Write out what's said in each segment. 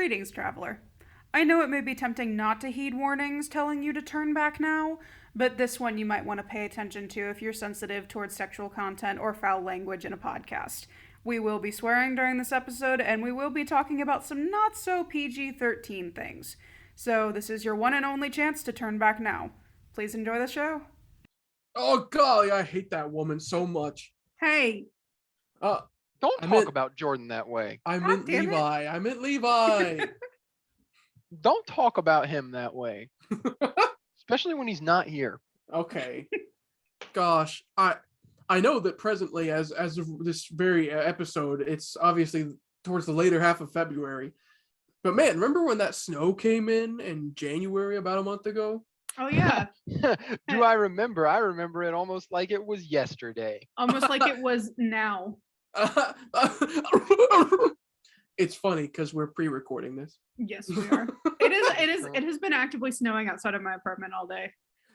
Greetings, traveler. I know it may be tempting not to heed warnings telling you to turn back now, but this one you might want to pay attention to if you're sensitive towards sexual content or foul language in a podcast. We will be swearing during this episode, and we will be talking about some not so PG 13 things. So, this is your one and only chance to turn back now. Please enjoy the show. Oh golly, I hate that woman so much. Hey, Uh, Don't I talk meant- about Jordan that way. I God meant damn it. Levi. I meant Levi. Don't talk about him that way. Especially when he's not here. Okay. Gosh, I know that presently, as of this very episode, it's obviously towards the later half of February. But man, remember when that snow came in January about a month ago? oh yeah, Do I remember? I remember it almost like it was yesterday. almost like it was now. It's funny because we're pre-recording this. Yes, we are. It has been actively snowing outside of my apartment all day.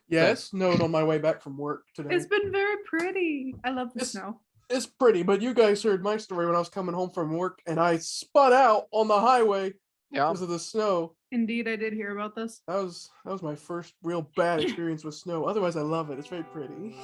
Yeah, it snowed on my way back from work today. It's been very pretty. I love the snow. It's pretty, but you guys heard my story when I was coming home from work and I spun out on the highway Yeah. because of the snow. Indeed, I did hear about this. That was my first real bad experience with snow. Otherwise, I love it. It's very pretty.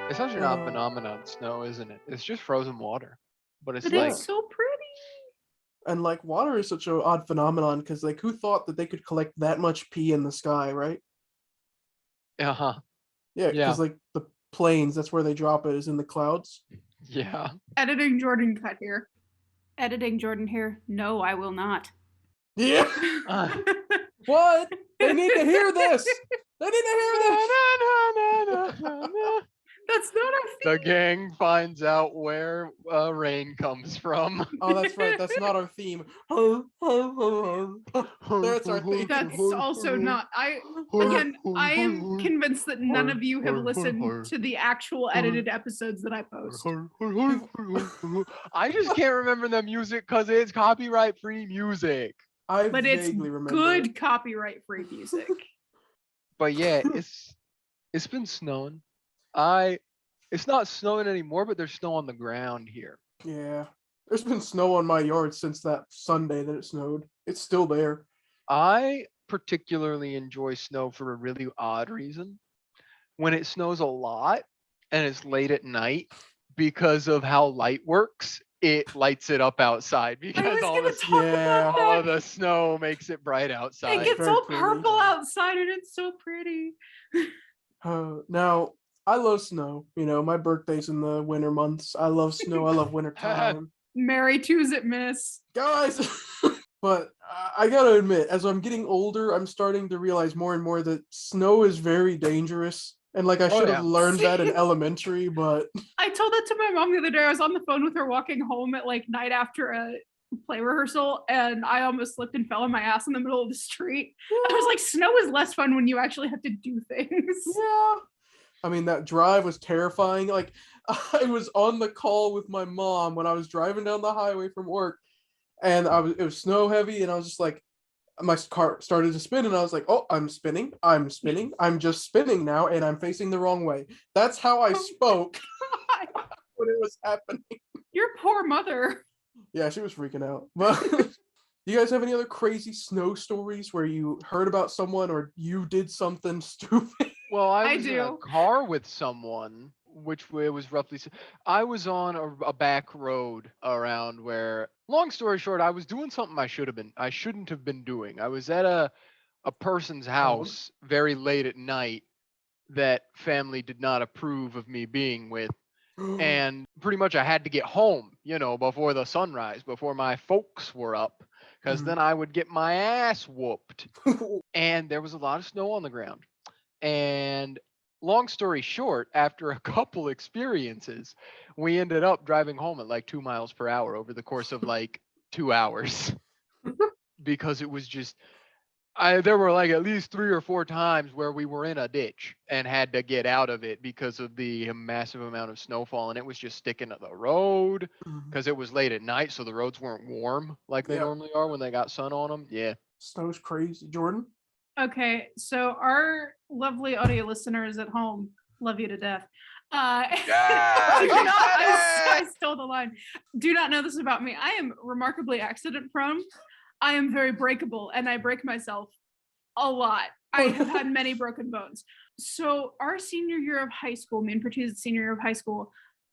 It's such an odd phenomenon, snow, isn't it? It's just frozen water. But it's But like, it's so pretty. And like water is such an odd phenomenon because like who thought that they could collect that much pee in the sky, right? uh-huh. Yeah, Yeah. because like the planes, that's where they drop it, is in the clouds. Yeah. Editing Jordan cut here. Editing Jordan here. No, I will not. Yeah. Uh, What? They need to hear this. They need to hear this. That's not our The theme. gang finds out where rain comes from. Oh, that's right. That's not our theme. That's our theme. That's also not. I am convinced that none of you have listened to the actual edited episodes that I post. I just can't remember the music because it's copyright-free music. I But it's vaguely remember good it. copyright-free music. But yeah, it's been snowing. It's not snowing anymore, but there's snow on the ground here. Yeah. There's been snow on my yard since that Sunday that it snowed. It's still there. I particularly enjoy snow for a really odd reason. When it snows a lot and it's late at night, because of how light works, it lights it up outside I because was all gonna the, talk Yeah. about all that. of the snow makes it bright It outside. gets very all pretty. purple outside and it's so pretty. Now, I love snow. You know, my birthday's in the winter months. I love snow. I love winter time. Merry Tuesday, miss. Guys, but I gotta admit, as I'm getting older, I'm starting to realize more and more that snow is very dangerous. And like I Oh, should yeah. have learned that in elementary, but I told that to my mom the other day. I was on the phone with her walking home at like night after a play rehearsal, and I almost slipped and fell on my ass in the middle of the street. I was like, snow is less fun when you actually have to do things. yeah. I mean, that drive was terrifying. Like, I was on the call with my mom when I was driving down the highway from work, and it was snow heavy, and I was just like, my car started to spin, and I was like, oh, I'm spinning, I'm just spinning now, and I'm facing the wrong way. That's how I spoke when it was happening. Your poor mother. Yeah, she was freaking out. But do you guys have any other crazy snow stories where you heard about someone or you did something stupid? Well, I I was in a do. car with someone, which way was roughly. I was on a back road around where. Long story short, I was doing something I shouldn't have been doing. I was at a person's house very late at night that family did not approve of me being with, and pretty much I had to get home, before the sunrise, before my folks were up, because then I would get my ass whooped. And there was a lot of snow on the ground. And long story short, after a couple experiences, we ended up driving home at like 2 miles per hour over the course of like 2 hours because it was just There were like at least 3 or 4 times where we were in a ditch and had to get out of it because of the massive amount of snowfall, and it was just sticking to the road Mhm. because it was late at night, so the roads weren't warm like they Yep. normally are when they got sun on them. Yeah. Snow's crazy. Jordan? Okay, so our lovely audio listeners at home love you to death. Yeah, do she not, said I it! stole the line. Do not know this about me. I am remarkably accident prone. I am very breakable, and I break myself a lot. I have had many broken bones. So our senior year of high school, me and Pertuz's senior year of high school,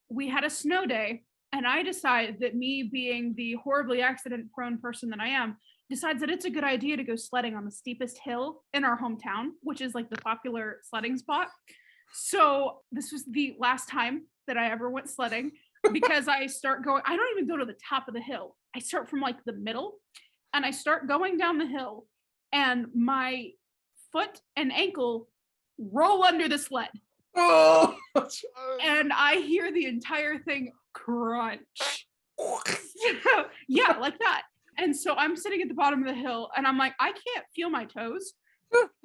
we had a snow day, and I decided that me being the horribly accident prone person that I am, decides that it's a good idea to go sledding on the steepest hill in our hometown, which is like the popular sledding spot. So this was the last time that I ever went sledding because I don't even go to the top of the hill. I start from like the middle and I start going down the hill and my foot and ankle roll under the sled. Oh! And I hear the entire thing crunch. Yeah, like that. And so I'm sitting at the bottom of the hill and I'm like, I can't feel my toes.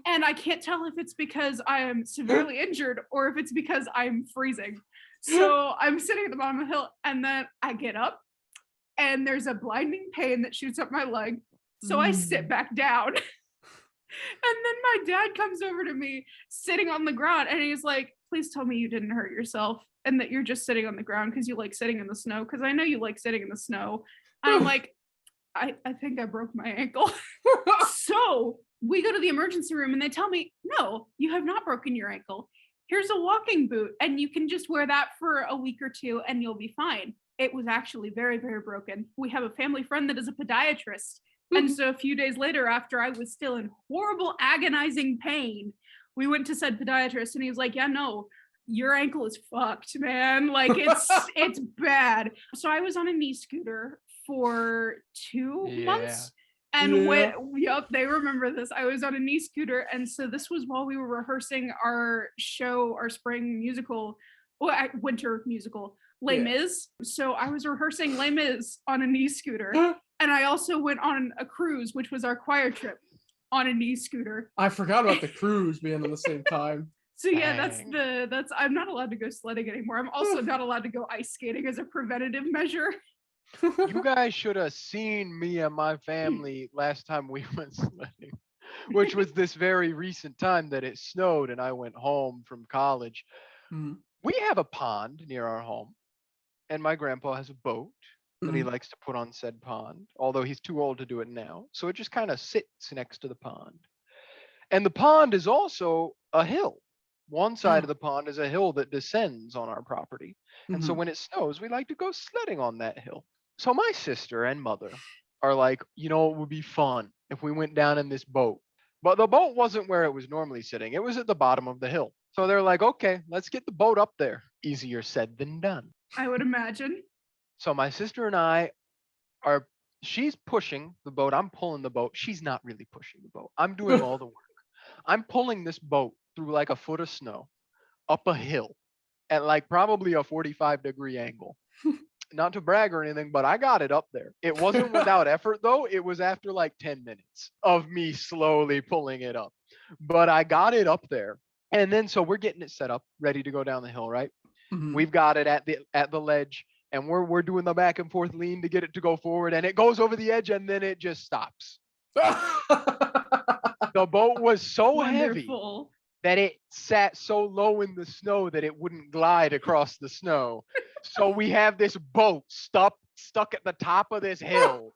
And I can't tell if it's because I am severely injured or if it's because I'm freezing. So I'm sitting at the bottom of the hill and then I get up and there's a blinding pain that shoots up my leg. So I sit back down. And then my dad comes over to me sitting on the ground and he's like, please tell me you didn't hurt yourself and that you're just sitting on the ground because you like sitting in the snow. Because I know you like sitting in the snow. And I'm like, I think I broke my ankle. So we go to the emergency room and they tell me, no, you have not broken your ankle. Here's a walking boot and you can just wear that for a week or two and you'll be fine. It was actually very, very broken. We have a family friend that is a podiatrist. And so a few days later, after I was still in horrible, agonizing pain, we went to said podiatrist and he was like, yeah, no, your ankle is fucked, man. Like it's bad. So I was on a knee scooter for 2 months. And they remember this. I was on a knee scooter. And so this was while we were rehearsing our show, our spring musical, winter musical, Les Mis. So I was rehearsing Les Mis on a knee scooter. And I also went on a cruise, which was our choir trip on a knee scooter. I forgot about the cruise being on the same time. So yeah, that's I'm not allowed to go sledding anymore. I'm also not allowed to go ice skating as a preventative measure. You guys should have seen me and my family last time we went sledding, which was this very recent time that it snowed and I went home from college. We have a pond near our home, and my grandpa has a boat that he likes to put on said pond, although he's too old to do it now. So it just kind of sits next to the pond. And the pond is also a hill. One side of the pond is a hill that descends on our property. And so when it snows, we like to go sledding on that hill. So my sister and mother are like, it would be fun if we went down in this boat. But the boat wasn't where it was normally sitting. It was at the bottom of the hill. So they're like, okay, let's get the boat up there. Easier said than done. I would imagine. So my sister and I she's pushing the boat. I'm pulling the boat. She's not really pushing the boat. I'm doing all the work. I'm pulling this boat through like a foot of snow up a hill at like probably a 45-degree angle. Not to brag or anything, but I got it up there. It wasn't without effort though. It was after like 10 minutes of me slowly pulling it up. But I got it up there. And then so we're getting it set up, ready to go down the hill, right? We've got it at the ledge. And we're doing the back and forth lean to get it to go forward, and it goes over the edge, and then it just stops. The boat was so heavy that it sat so low in the snow that it wouldn't glide across the snow. So we have this boat stuck at the top of this hill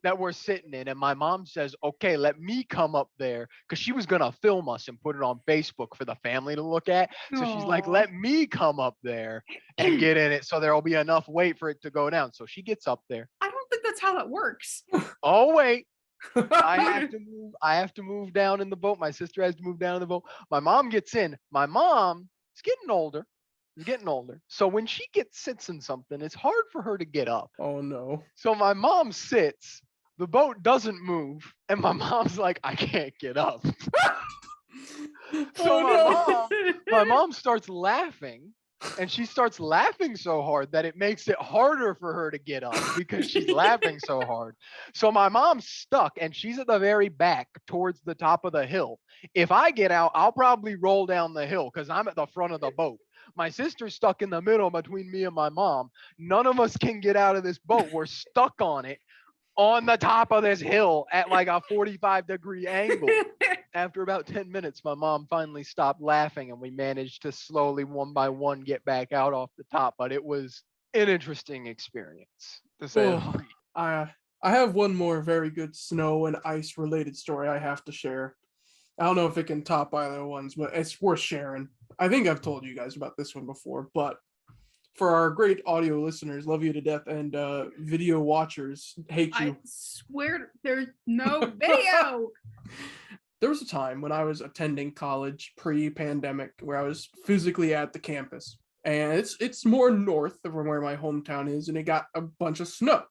that we're sitting in, and my mom says, okay, let me come up there, because she was gonna film us and put it on Facebook for the family to look at. So she's like, let me come up there and get in it so there'll be enough weight for it to go down. So she gets up there. I don't think that's how that works. Oh wait, I have to move down in the boat. My sister has to move down in the boat. My mom gets in. My mom is getting older. So when she sits in something, it's hard for her to get up. Oh no. So my mom sits, the boat doesn't move, and my mom's like, I can't get up. So my mom starts laughing and she starts laughing so hard that it makes it harder for her to get up because she's laughing so hard. So my mom's stuck and she's at the very back towards the top of the hill. If I get out, I'll probably roll down the hill because I'm at the front of the boat. My sister's stuck in the middle between me and my mom. None of us can get out of this boat. We're stuck on it on the top of this hill at like a 45-degree angle. After about 10 minutes, my mom finally stopped laughing and we managed to slowly, one by one, get back out off the top. But it was an interesting experience, to say the Oh, least. I have one more very good snow and ice related story I have to share. I don't know if it can top either ones, but it's worth sharing. I think I've told you guys about this one before, but for our great audio listeners, love you to death, and video watchers, hate you. I swear there's no video. There was a time when I was attending college pre-pandemic where I was physically at the campus, and it's more north from where my hometown is, and it got a bunch of snow,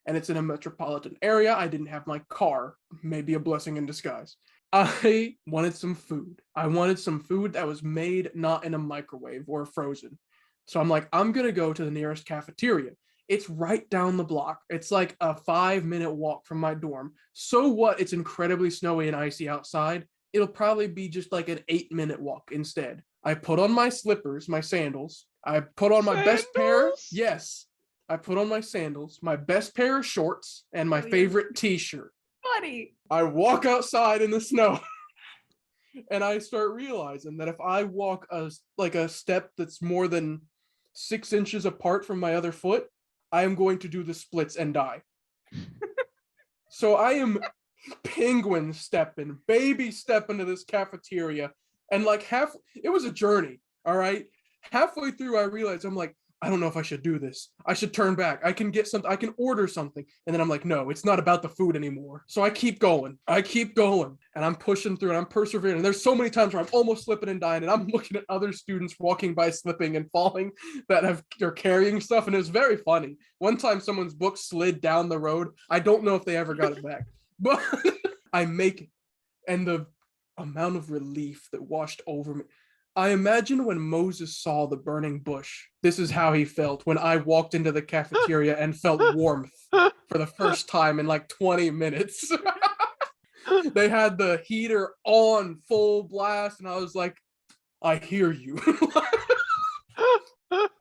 and it's in a metropolitan area. I didn't have my car, maybe a blessing in disguise. I wanted some food. I wanted some food that was made not in a microwave or frozen. So I'm like, I'm gonna go to the nearest cafeteria. It's right down the block. It's like a 5-minute walk from my dorm. So what? It's incredibly snowy and icy outside. It'll probably be just like an 8-minute walk instead. I put on my slippers, my sandals. I put on my best pair. Sandals? Yes. I put on my sandals, my best pair of shorts, and my Oh, yeah. favorite t-shirt. Buddy. I walk outside in the snow. And I start realizing that if I walk a step that's more than 6 inches apart from my other foot, I am going to do the splits and die. So I am penguin stepping, baby stepping to this cafeteria. And like it was a journey, all right? Halfway through, I realized, I'm like, I don't know if I should do this. I should turn back. I can get something. I can order something. And then I'm like, no, it's not about the food anymore. So I keep going. And I'm pushing through and I'm persevering. And there's so many times where I'm almost slipping and dying. And I'm looking at other students walking by, slipping and falling they're carrying stuff. And it was very funny. One time someone's book slid down the road. I don't know if they ever got it back. But I make it. And the amount of relief that washed over me. I imagine when Moses saw the burning bush, this is how he felt when I walked into the cafeteria and felt warmth for the first time in like 20 minutes. They had the heater on full blast, and I was like, I hear you.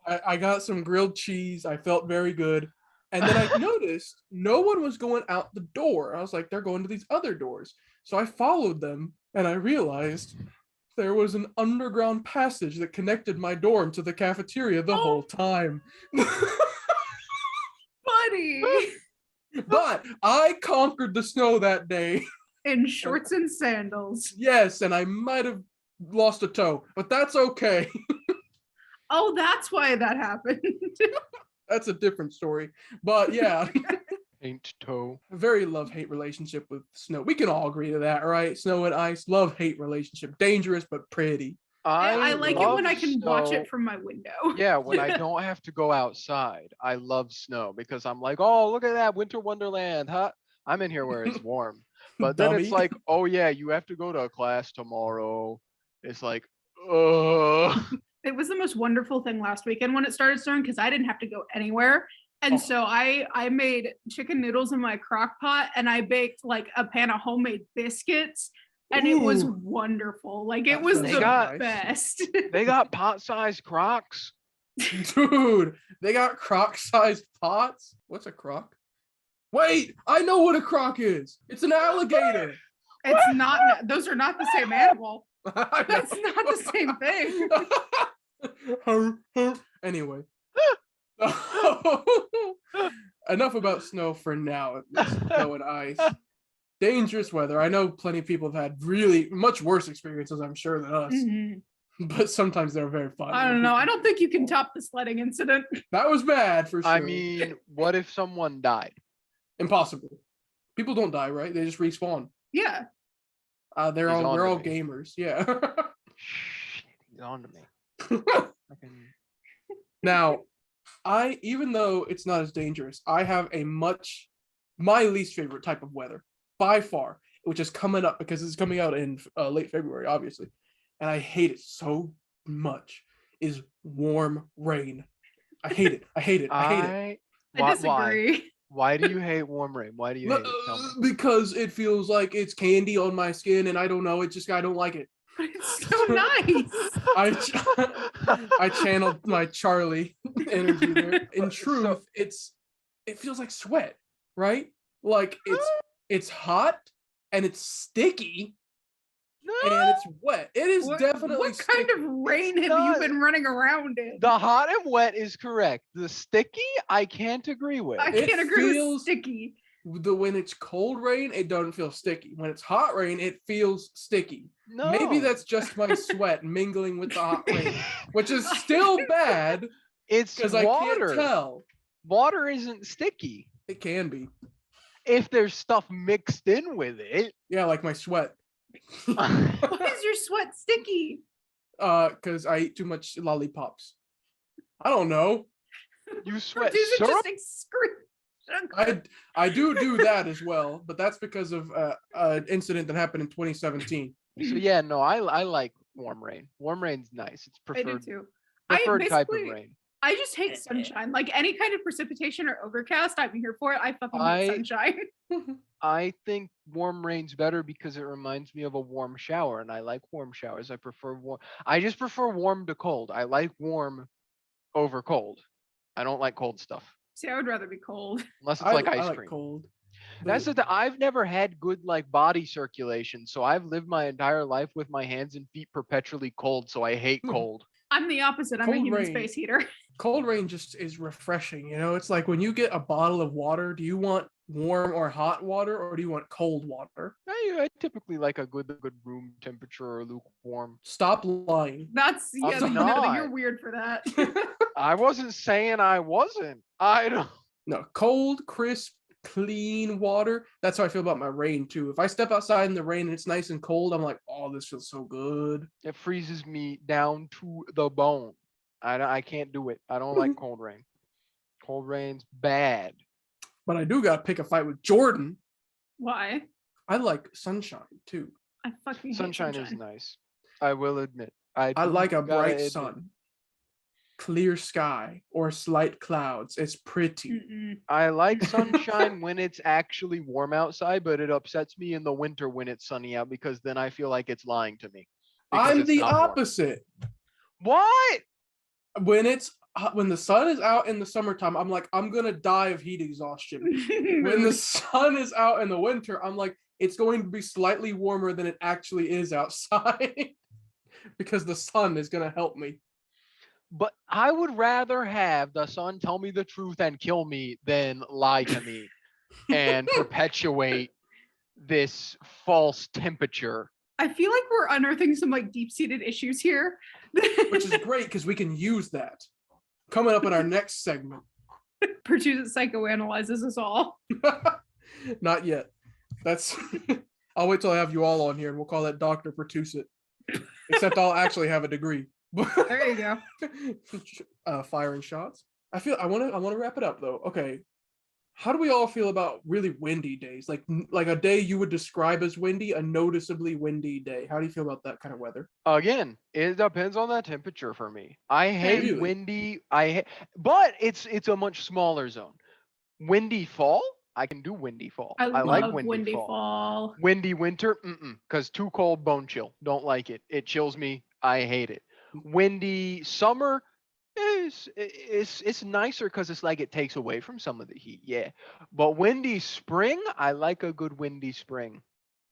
I got some grilled cheese. I felt very good. And then I noticed no one was going out the door. I was like, they're going to these other doors. So I followed them, and I realized there was an underground passage that connected my dorm to the cafeteria the whole time. Buddy. But I conquered the snow that day. In shorts and sandals. Yes, and I might have lost a toe, but that's okay. Oh, that's why that happened. That's a different story. But yeah. Paint toe. A very love-hate relationship with snow. We can all agree to that, right? Snow and ice, love-hate relationship. Dangerous, but pretty. I like it when I love can watch snow. it from my window. Yeah, when Yeah. I don't have to go outside, I love snow because I'm like, oh, look at that winter wonderland, huh? I'm in here where it's warm. But then it's Dummy. like, oh yeah, you have to go to a class tomorrow. It's like, It was the most wonderful thing last weekend when it started snowing because I didn't have to go anywhere. And Oh. so I made chicken noodles in my crock pot and I baked like a pan of homemade biscuits. And it was Ooh. wonderful. Like it That was sounds the nice. best. they got pot-sized Crocs. Dude, they got croc-sized pots. What's a croc? Wait, I know what a croc is. It's an alligator. It's not, those are not the same animal. I That's know. not the same thing. Anyway. Enough about snow for now. At least. Snow and ice. Dangerous weather. I know plenty of people have had really much worse experiences, I'm sure, than us. Mhm. But sometimes they're very fun. I don't know. I don't think you can top the sledding incident. That was bad for sure. I mean, what if someone died? Impossible. People don't die, right? They just respawn. Yeah. We're He's all onto me. gamers. Yeah. Shit, he's on to me. Fucking- Now, even though it's not as dangerous, I have my least favorite type of weather by far, which is coming up because it's coming out in late February, obviously, and I hate it so much, is warm rain. I hate it. I hate it. I hate it. I Why? disagree. Why do you hate warm rain? Why do you hate it? Tell me. Because it feels like it's candy on my skin, and I don't know. I don't like it. But it's so nice. I channeled my Charlie energy there. In truth, it feels like sweat, right? Like it's hot and it's sticky and it's wet. It is definitely What kind sticky. of rain have you been running around in? The hot and wet is correct. The sticky, I can't agree with. I can't agree with sticky. When it's cold rain, it doesn't feel sticky. When it's hot rain, it feels sticky. No. Maybe that's just my sweat mingling with the hot rain, which is still bad. It's because water. I can't tell. Water isn't sticky. It can be. If there's stuff mixed in with it. Yeah, like my sweat. Why is your sweat sticky? Because I eat too much lollipops. I don't know. You sweat Produce syrup? just excrete. I do that as well, but that's because of an incident that happened in 2017. So yeah, no, I like warm rain. Warm rain's nice. It's I do preferred too. preferred type of rain. I just hate sunshine. Like any kind of precipitation or overcast, I'm here for it. I fucking hate sunshine. I think warm rain's better because it reminds me of a warm shower, and I like warm showers. I prefer warm. I just prefer warm to cold. I like warm over cold. I don't like cold stuff. See, I would rather be cold. Unless it's like ice I cream. like cold. That's the thing. I've never had good like body circulation, so I've lived my entire life with my hands and feet perpetually cold. So I hate cold. I'm the opposite. I'm a human space heater. Cold rain just is refreshing. You know, it's like when you get a bottle of water, do you want warm or hot water, or do you want cold water? I typically like a good room temperature or lukewarm. Stop lying. That's you're weird for that. I wasn't saying I wasn't. I don't. No, cold, crisp, clean water. That's how I feel about my rain too. If I step outside in the rain and it's nice and cold, I'm like, oh, this feels so good. It freezes me down to the bone. I can't do it. I don't like cold rain. Cold rain's bad. But I do gotta pick a fight with Jordan. Why? I like sunshine too. I fucking hate Sunshine is nice. I will admit. I like a bright sun, clear sky, or slight clouds. It's pretty. I like sunshine when it's actually warm outside, but it upsets me in the winter when it's sunny out because then I feel like it's lying to me. I'm the opposite. What? When the sun is out in the summertime, I'm like, I'm gonna die of heat exhaustion. When the sun is out in the winter, I'm like, it's going to be slightly warmer than it actually is outside because the sun is gonna help me. But I would rather have the sun tell me the truth and kill me than lie to me and perpetuate this false temperature. I feel like we're unearthing some like deep-seated issues here. Which is great because we can use that. Coming up in our next segment. Pertusit psychoanalyzes us all. Not yet. I'll wait till I have you all on here and we'll call that Dr. Pertusit. Except I'll actually have a degree. There you go. Firing shots. I want to wrap it up though. Okay. How do we all feel about really windy days? Like a day you would describe as windy, a noticeably windy day. How do you feel about that kind of weather? Again, it depends on that temperature for me. I hate windy. But it's a much smaller zone. Windy fall, I can do windy fall. I like love windy fall. Windy winter, because too cold, bone chill. Don't like it. It chills me. I hate it. Windy summer. It's nicer because it's like it takes away from some of the heat, yeah. But windy spring, I like a good windy spring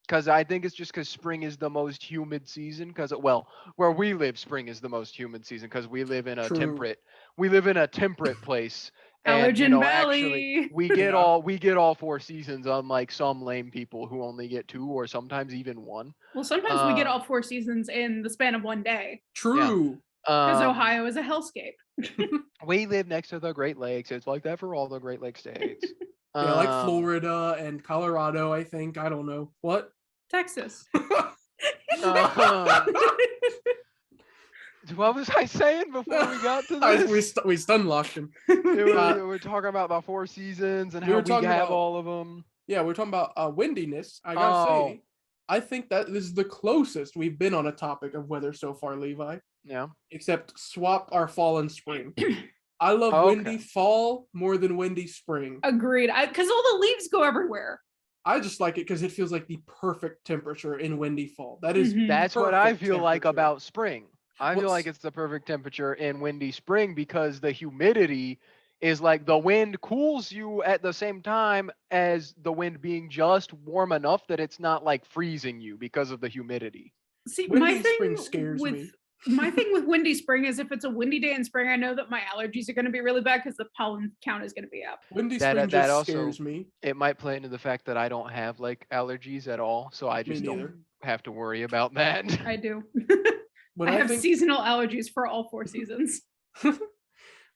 because I think it's just because spring is the most humid season. Because where we live, spring is the most humid season because we live in a temperate place. And actually, we get all 4 seasons, unlike some lame people who only get 2 or sometimes even 1. Well, sometimes we get all 4 seasons in the span of one day. True. Yeah. Because Ohio is a hellscape. We live next to the Great Lakes. It's like that for all the Great Lakes states. Yeah, like Florida and Colorado, I think. I don't know. What? Texas. What was I saying before we got to this? We stun locked him. We're talking about the 4 seasons and how we have all of them. Yeah, we're talking about windiness. I gotta say, I think that this is the closest we've been on a topic of weather so far, Levi. Yeah. except swap our fall and spring. I love Okay. windy fall more than windy spring. Agreed. Because all the leaves go everywhere. I just like it because it feels like the perfect temperature in windy fall. That is Mhm. That's what I perfect feel like temperature. about spring. I feel like it's the perfect temperature in windy spring because the humidity is like the wind cools you at the same time as the wind being just warm enough that it's not like freezing you because of the humidity. See, Windy spring scares me. my thing with windy spring is if it's a windy day in spring, I know that my allergies are going to be really bad because the pollen count is going to be up. Windy That- spring that just also- scares me. It might play into the fact that I don't have like allergies at all, so I Me just neither. don't have to worry about that. I do. When I I have think seasonal allergies for all 4 seasons.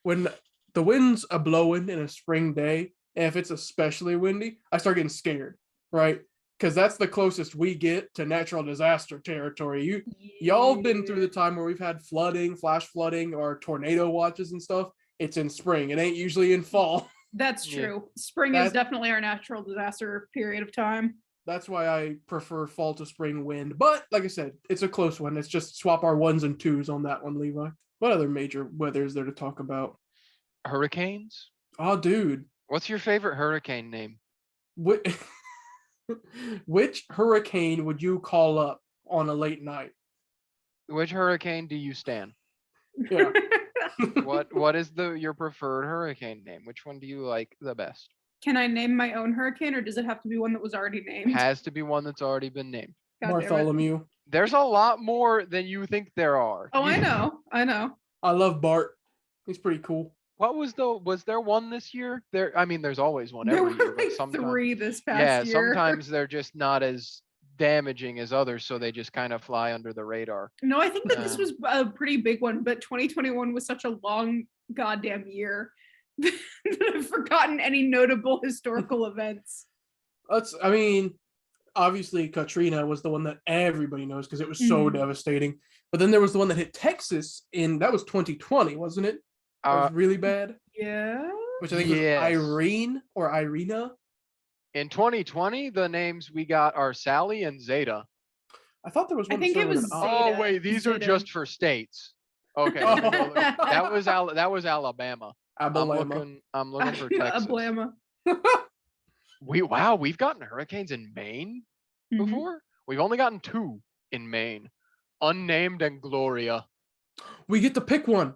when the wind's a blowing in a spring day, and if it's especially windy, I start getting scared, right? Because that's the closest we get to natural disaster territory. Y'all have been through the time where we've had flooding, flash flooding, or tornado watches and stuff. It's in spring. It ain't usually in fall. That's Yeah. true. Spring is definitely our natural disaster period of time. That's why I prefer fall to spring wind. But like I said, it's a close one. It's just swap our ones and twos on that one, Levi. What other major weather is there to talk about? Hurricanes? Oh, dude. What's your favorite hurricane name? Which, which hurricane would you call up on a late night? Which hurricane do you stand? Yeah. What is your preferred hurricane name? Which one do you like the best? Can I name my own hurricane or does it have to be one that was already named? Has to be one that's already been named. God damn it. Bartholomew. There's a lot more than you think there are. Oh, I know. I know. I love Bart. He's pretty cool. What was there one this year? There's always one There every were year, but like sometimes 3 this yeah, past year. sometimes they're just not as damaging as others, so they just kind of fly under the radar. No, I think that this Um, was a pretty big one, but 2021 was such a long goddamn year that I've forgotten any notable historical events. Obviously Katrina was the one that everybody knows because it was so Mhm. devastating. But then there was the one that hit Texas that was 2020, wasn't it? That was really bad. Yeah. Which I think Yes. was Irene or Irina. In 2020, the names we got are Sally and Zeta. I thought there was I one. think it started with was an Zeta. Oh wait, these are Zeta. just for states. Okay, Oh. let me go look. that was Alabama. Alabama. I'm looking for Texas. Ablama. We've gotten hurricanes in Maine Mhm. before. We've only gotten 2 in Maine, unnamed and Gloria. We get to pick one.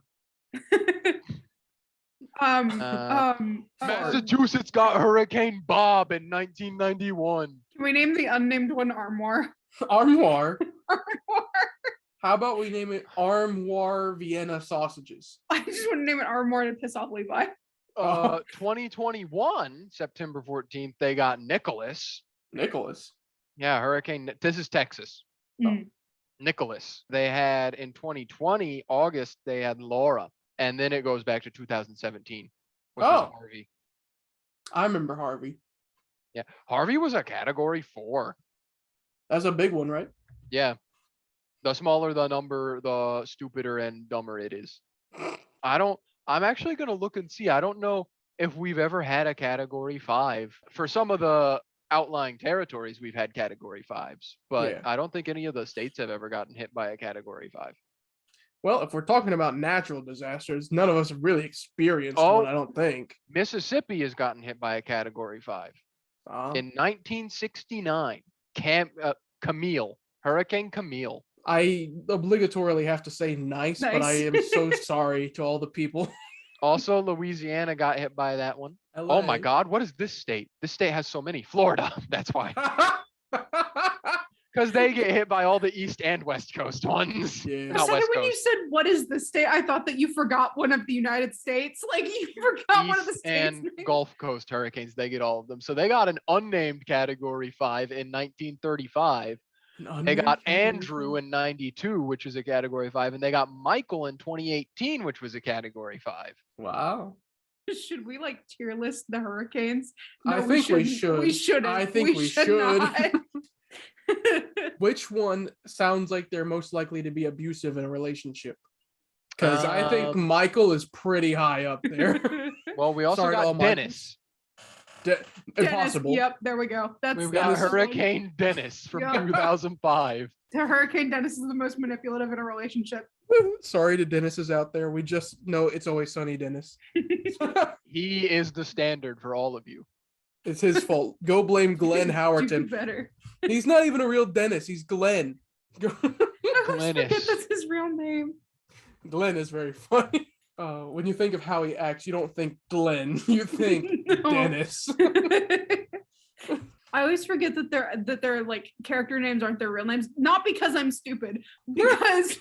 Massachusetts got Hurricane Bob in 1991. Can we name the unnamed one Armoire? Armoire. Armoire. How about we name it Armoire Vienna sausages? I just want to name it Armoire to piss off Levi. 2021, September 14th, they got Nicholas. Nicholas. Yeah, Hurricane. This is Texas. Mm. Nicholas. They had in 2020, August, they had Laura. And then it goes back to 2017, which was Harvey. I remember Harvey. Yeah. Harvey was a category 4. That's a big one, right? Yeah. The smaller the number, the stupider and dumber it is. I'm actually going to look and see. I don't know if we've ever had a category 5. For some of the outlying territories, we've had category 5s, but Yeah. I don't think any of the states have ever gotten hit by a category 5. Well, if we're talking about natural disasters, none of us have really experienced Oh. one, I don't think. Mississippi has gotten hit by a category 5. Uh, In 1969, Camille, Hurricane Camille. I obligatorily have to say nice, but I am so sorry to all the people. Also, Louisiana got hit by that one. Oh my God, what is this state? This state has so many. Florida, that's why. Because they get hit by all the East and West Coast ones. Yeah. Not So West when you Coast. said what is the state, I thought that you forgot one of the United States. Like you forgot one of the East states. and names. Gulf Coast hurricanes, they get all of them. So they got an unnamed category 5 in 1935. They got Andrew in 92, which is a category 5, and they got Michael in 2018, which was a category 5. Wow. Should we like tier list the hurricanes? I think we shouldn't. should. We shouldn't. I think we should. not. Which one sounds like they're most likely to be abusive in a relationship? Because I think Michael is pretty high up there. Well, we also Sorry to all got my- Dennis. Impossible. Yep, there we go. We've got that's the one. Hurricane Dennis from Yeah. 2005. The Hurricane Dennis is the most manipulative in a relationship. Sorry to Dennis's out there. We just know it's always sunny, Dennis. He is the standard for all of you. It's his fault. Go blame Glenn Do Howerton. better. He's not even a real Dennis. He's Glenn. I always forget Glennis. that's his real name. Glenn is very funny. When you think of how he acts, you don't think Glenn. You think No. Dennis. I always forget that their like character names aren't their real names. Not because I'm stupid, because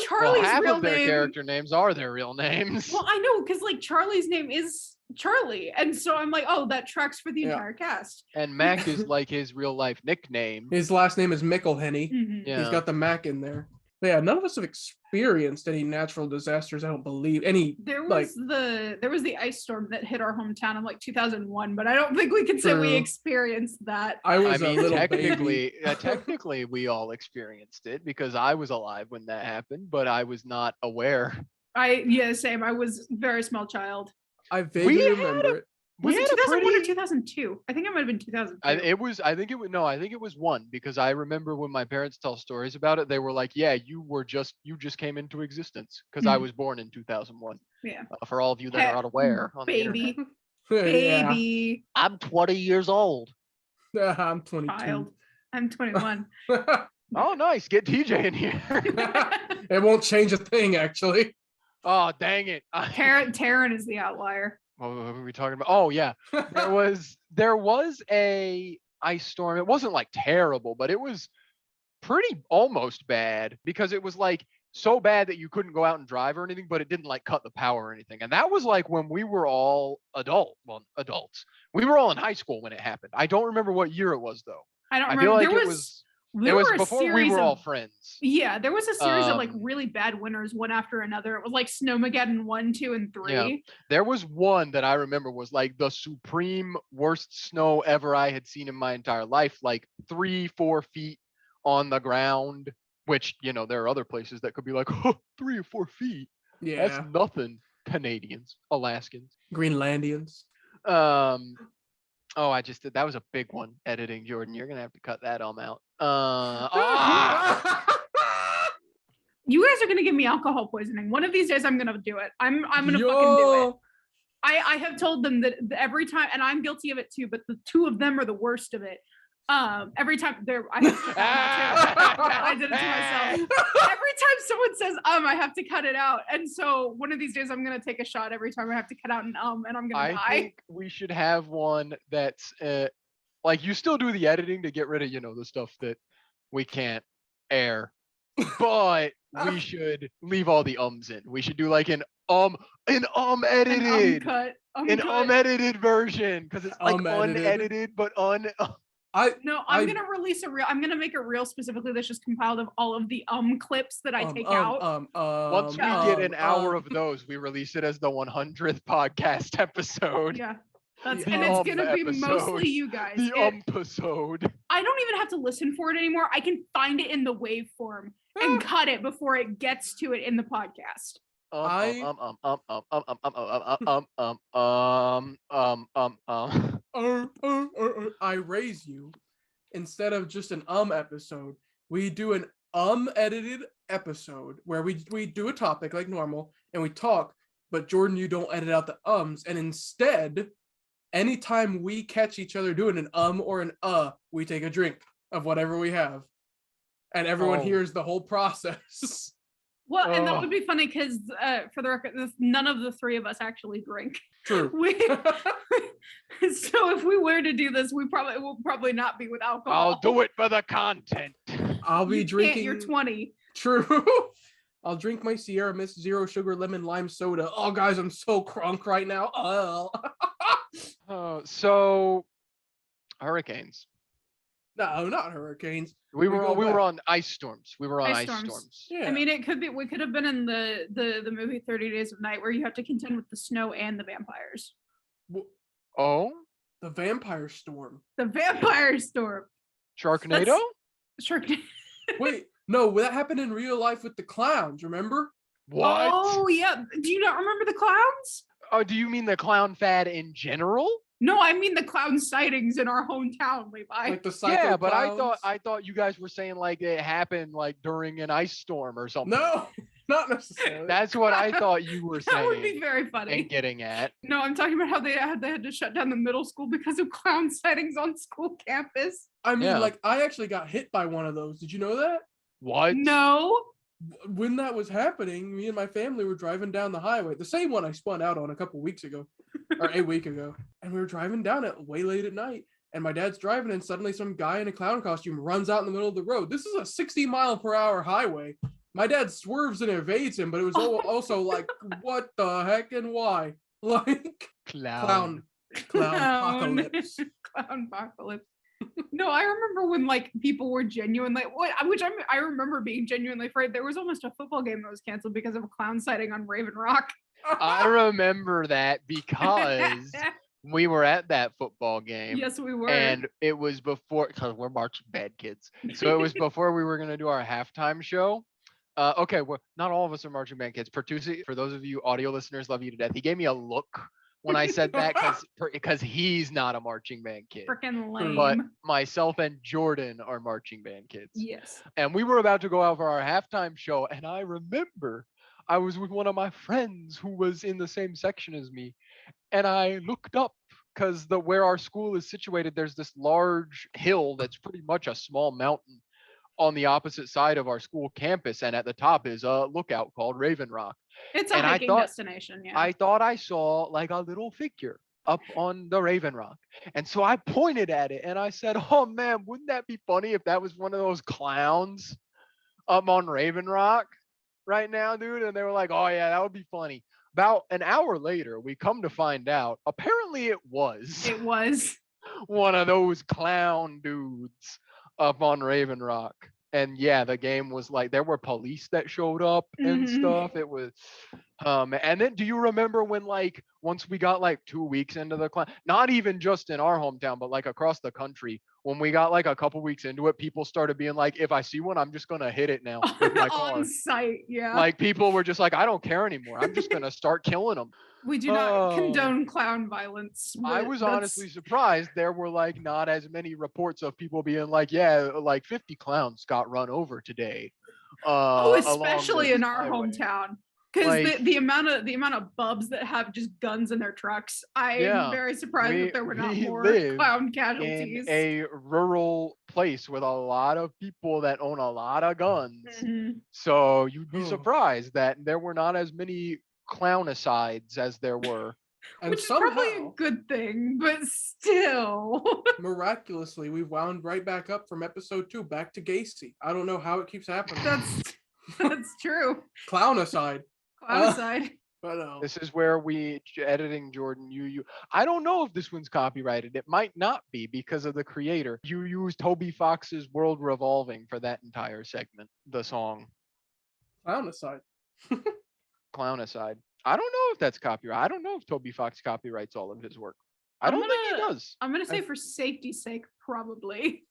Charlie's half real of their name. character names are their real names. Well, I know, because like Charlie's name is Charlie, and so I'm like, oh, that tracks for the Yeah. entire cast. And Mac is like his real life nickname. His last name is McElhenney. Mhm. Yeah. He's got the Mac in there. But yeah, none of us have experienced any natural disasters. I don't believe any. There was Like- the ice storm that hit our hometown in like 2001, but I don't think we can say we True. experienced that. I I was a mean, little technically, baby. technically, we all experienced it because I was alive when that happened, but I was not aware. Same. I was a very small child. I vaguely had remember it. Was We it had a 2001 or pretty- 2002? I think it might have been 2002. I think it was one because I remember when my parents tell stories about it, they were like, "Yeah, you just came into existence because I Mhm. was born in 2001." Yeah. For all of you that are unaware, on the internet. Baby, Yeah. baby, I'm 20 years old. I'm 22. child. I'm 21. Oh, nice. Get TJ in here. It won't change a thing, actually. Oh, dang it. Taryn is the outlier. What were we talking about? Oh, yeah. There was a ice storm. It wasn't like terrible, but it was pretty almost bad because it was like so bad that you couldn't go out and drive or anything, but it didn't like cut the power or anything. And that was like when we were all adults. We were all in high school when it happened. I don't remember what year it was though. I don't I remember. feel like there it was a before we series were all of- friends. Yeah, there was a series of like Um, really bad winters, one after another. It was like Snowmageddon 1, 2, and 3. Yeah. There was one that I remember was like the supreme worst snow ever I had seen in my entire life, like 3-4 feet on the ground, which, there are other places that could be like, oh, 3 or 4 feet. Yeah. That's nothing. Canadians, Alaskans. Greenlandians. Oh, I just did. That was a big one. Editing, Jordan. You're gonna have to cut that out. You guys are gonna give me alcohol poisoning. One of these days, I'm gonna do it. I'm gonna fucking do it. I have told them that every time, and I'm guilty of it too, but the two of them are the worst of it. Every time I did it to myself. Every time someone says I have to cut it out. And so one of these days I'm gonna take a shot every time I have to cut out an and I'm gonna I die. think we should have one that's like you still do the editing to get rid of the stuff that we can't air, but we should leave all the ums in. We should do like an edited. An unedited version because it's like Unedited. unedited but No, I'm gonna release a reel. I'm gonna make a reel specifically that's just compiled of all of the clips that I take out. Once we get an hour of those, we release it as the 100th podcast episode. Yeah. The And it's gonna be episode. mostly you guys. The episode. I don't even have to listen for it anymore. I can find it in the waveform and cut it before it gets to it in the podcast. I raise you instead of just an episode. We do an edited episode where we do a topic like normal and we talk, but Jordan, you don't edit out the ums, and instead, anytime we catch each other doing an or an we take a drink of whatever we have, and everyone hears the whole process. Well, and that would be funny because, for the record, none of the three of us actually drink. True. So if we were to do this, will probably not be with alcohol. I'll do it for the content. I'll be drinking. You're 20. True. I'll drink my Sierra Mist Zero Sugar Lemon Lime Soda. Oh, guys, I'm so crunk right now. So hurricanes. No, not hurricanes. We go were back. on ice storms. We were on ice storms. Yeah. I mean, we could have been in the movie 30 Days of Night where you have to contend with the snow and the vampires. Oh, The Vampire Storm. The vampire storm. Sharknado? Sure. Wait, no, that happened in real life with the clowns, remember? What? Oh, yeah. Do you not remember the clowns? Oh, do you mean the clown fad in general? No, I mean the clown sightings in our hometown, Levi. Like the psycho Yeah, but clowns? I thought you guys were saying like it happened like during an ice storm or something. No, not necessarily. That's what I thought you were That would be saying very funny. and getting at. No, I'm talking about how they had to shut down the middle school because of clown sightings on school campus. I mean, Yeah. like, I actually got hit by one of those. Did you know that? What? No. When that was happening, me and my family were driving down the highway, the same one I spun out on a couple weeks ago, or a week ago. And we were driving down it way late at night. And my dad's driving, and suddenly some guy in a clown costume runs out in the middle of the road. This is a 60-mile-per-hour highway. My dad swerves and evades him, but it was also like, what the heck and why? Like, clown apocalypse. Clown apocalypse. No, I remember when like people were genuinely I remember being genuinely afraid. There was almost a football game that was canceled because of a clown sighting on Raven Rock. I remember that because we were at that football game. Yes, we were. And it was before, because we're marching band kids. So it was before we were going to do our halftime show. Okay, well, not all of us are marching band kids. Pertusi, for those of you audio listeners, love you to death. He gave me a look when I said that because he's not a marching band kid. Freaking lame. But myself and Jordan are marching band kids. Yes. And we were about to go out for our halftime show. And I remember I was with one of my friends who was in the same section as me. And I looked up because where our school is situated, there's this large hill that's pretty much a small mountain on the opposite side of our school campus. And at the top is a lookout called Raven Rock. It's a hiking destination, yeah. I thought I saw like a little figure up on the Raven Rock. And so I pointed at it and I said, oh man, wouldn't that be funny if that was one of those clowns up on Raven Rock right now, dude? And they were like, oh yeah, that would be funny. About an hour later, we come to find out, apparently it was one of those clown dudes up on Raven Rock. And yeah, the game was like, there were police that showed up and stuff. It was, and then do you remember when like, once we got like 2 weeks into the clown, not even just in our hometown, but like across the country, when we got like a couple weeks into it, people started being like, if I see one, I'm just going to hit it now with my car. On site, yeah. Like people were just like, I don't care anymore. I'm just going to start killing them. We do not condone clown violence. I was honestly surprised there were like not as many reports of people being like, yeah, like 50 clowns got run over today. Especially in our highway. Hometown. Because like, the amount of bubs that have just guns in their trucks, I am very surprised that there were not more clown casualties. In a rural place with a lot of people that own a lot of guns. So you'd be surprised that there were not as many clownicides as there were. And which somehow, is probably a good thing, but still. Miraculously, we wound right back up from episode 2, back to Gacy. I don't know how it keeps happening. That's true. Clownicide. Clownicide. But this is where we editing Jordan. You. I don't know if this one's copyrighted. It might not be because of the creator. You used Toby Fox's "World Revolving" for that entire segment. The song. Clownicide. Clownicide. I don't know if that's copyright. I don't know if Toby Fox copyrights all of his work. I don't think he does. I'm gonna say for safety's sake, probably.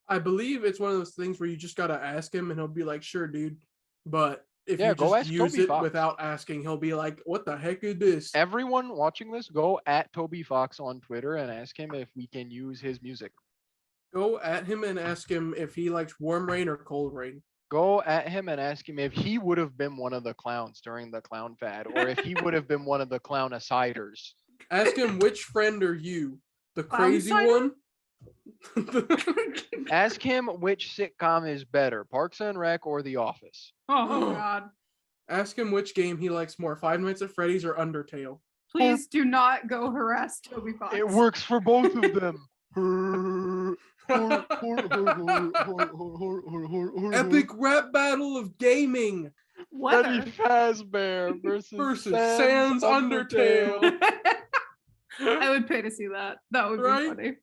I believe it's one of those things where you just gotta ask him, and he'll be like, "Sure, dude." But if you just use it without asking, he'll be like, "What the heck is this?" Everyone watching this, go at Toby Fox on Twitter and ask him if we can use his music. Go at him and ask him if he likes warm rain or cold rain. Go at him and ask him if he would have been one of the clowns during the clown fad, or if he would have been one of the clowniciders. Ask him which friend are you, the crazy one? Ask him which sitcom is better, Parks and Rec or The Office. Oh God. Ask him which game he likes more, Five Nights at Freddy's or Undertale. Please do not go harass Toby Fox. It works for both of them. Epic rap battle of gaming. Freddy Fazbear versus Sans Undertale. I would pay to see that. That would be funny.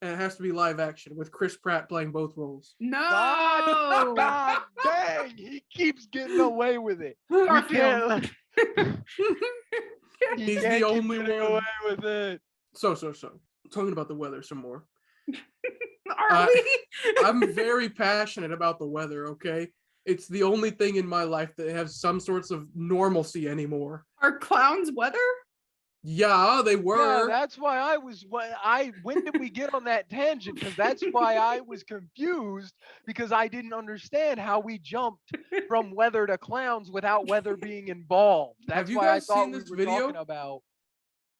And it has to be live action with Chris Pratt playing both roles. No! God dang, he keeps getting away with it. He's the only one away with it. So. Talking about the weather some more. Are we? I'm very passionate about the weather, okay? It's the only thing in my life that has some sorts of normalcy anymore. Are clowns weather? Yeah, they Yeah, were. that's why I was. When did we get on that tangent? Because that's why I was confused because I didn't understand how we jumped from weather to clowns without weather being involved. Have That's you why I guys seen thought we this were talking video? about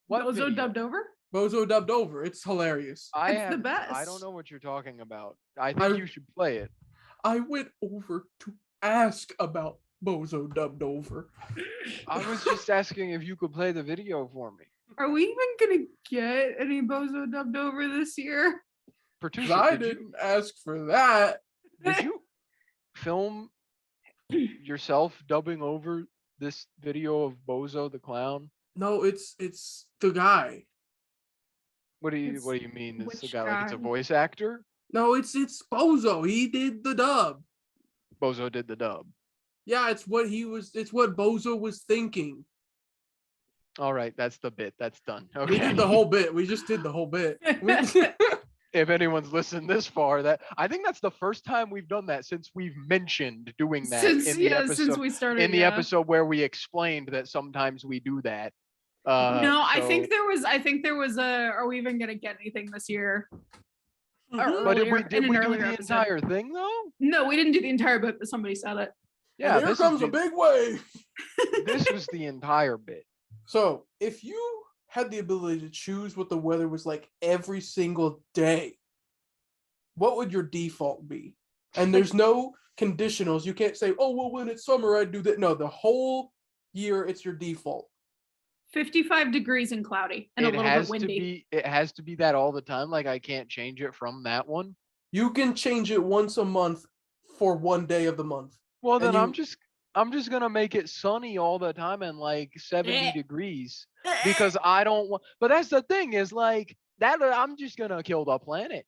what Bozo video? dubbed over? Bozo dubbed over. It's hilarious. I It's the haven't. I don't best. know what you're talking about. I think I you should play it. I went over to ask about Bozo dubbed over. I was just asking if you could play the video for me. Are we even gonna get any Bozo dubbed over this year? Producer, I didn't ask for that. did you film yourself dubbing over this video of Bozo the clown? No, it's the guy. What do It's you mean? It's the which guy like it's a guy? voice actor? No, it's Bozo. He did the dub. Bozo did the dub. Yeah, it's what Bozo was thinking. All right, that's the bit. That's done. We Okay. did the whole bit. We just did the whole bit. If anyone's listened this far, that I think that's the first time we've done that since we've mentioned doing that Since in the episode. since we started In the episode where we explained that sometimes we do that. No, I so- think there was a. Are we even gonna get anything this year? Mhm. But did we in do an the earlier episode. entire thing though? No, we didn't do the entire bit, but somebody said it. Yeah, And here comes a big wave. this was the entire bit. So, if you had the ability to choose what the weather was like every single day, what would your default be? And there's no conditionals. You can't say, "Oh, well, when it's summer, I'd do that." No, the whole year, it's your default. 55 degrees and cloudy and a little bit windy. It has to be that all the time. Like I can't change it from that one. You can change it once a month for one day of the month. Well, then And I'm just gonna make it sunny all the time and like 70 Eh. degrees because I don't want. But that's the thing is like that. I'm just gonna kill the planet.